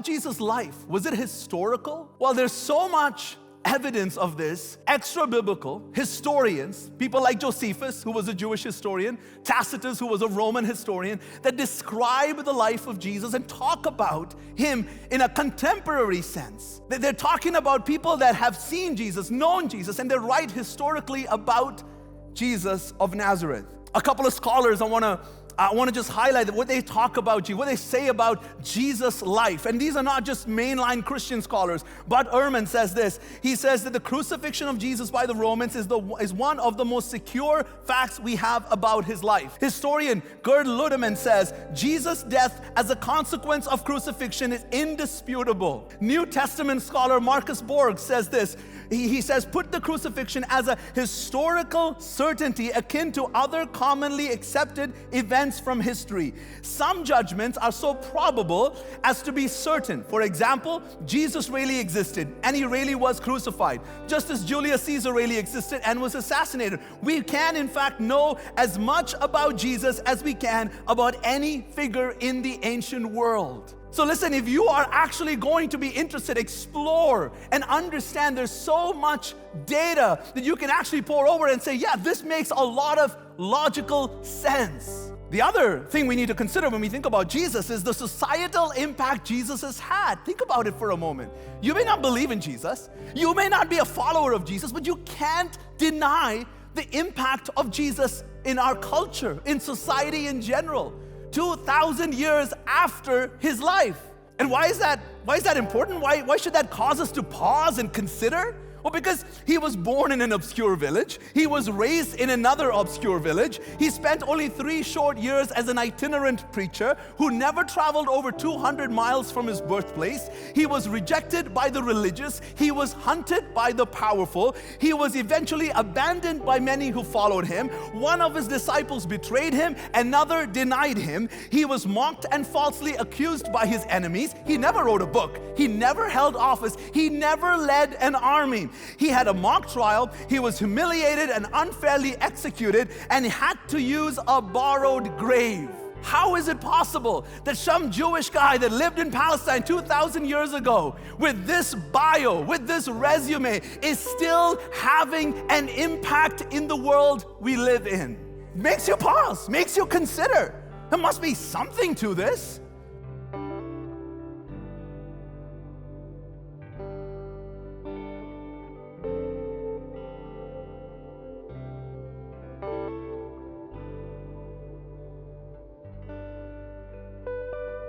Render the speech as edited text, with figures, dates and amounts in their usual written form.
about Jesus' life? Was it historical? Well, there's so much evidence of this. Extra-biblical historians, people like Josephus, who was a Jewish historian, Tacitus, who was a Roman historian, that describe the life of Jesus and talk about him in a contemporary sense. They're talking about people that have seen Jesus, known Jesus, and they write historically about Jesus of Nazareth. A couple of scholars I want to just highlight what they talk about Jesus, what they say about Jesus' life. And these are not just mainline Christian scholars. Bud Ehrman says this. He says that the crucifixion of Jesus by the Romans is one of the most secure facts we have about his life. Historian Gerd Ludemann says, Jesus' death as a consequence of crucifixion is indisputable. New Testament scholar Marcus Borg says this. He says, put the crucifixion as a historical certainty akin to other commonly accepted events from history. Some judgments are so probable as to be certain. For example, Jesus really existed and he really was crucified, just as Julius Caesar really existed and was assassinated. We can, in fact, know as much about Jesus as we can about any figure in the ancient world. So listen, if you are actually going to be interested, explore and understand, there's so much data that you can actually pour over and say, yeah, this makes a lot of logical sense. The other thing we need to consider when we think about Jesus is the societal impact Jesus has had. Think about it for a moment. You may not believe in Jesus. You may not be a follower of Jesus, but you can't deny the impact of Jesus in our culture, in society in general. 2,000 years after his life. And why is that important? Why should that cause us to pause and consider? Well, because he was born in an obscure village. He was raised in another obscure village. He spent only 3 short years as an itinerant preacher who never traveled over 200 miles from his birthplace. He was rejected by the religious. He was hunted by the powerful. He was eventually abandoned by many who followed him. One of his disciples betrayed him. Another denied him. He was mocked and falsely accused by his enemies. He never wrote a book. He never held office. He never led an army. He had a mock trial. He was humiliated and unfairly executed, and had to use a borrowed grave. How is it possible that some Jewish guy that lived in Palestine 2,000 years ago with this bio, with this resume, is still having an impact in the world we live in? Makes you pause, makes you consider. There must be something to this.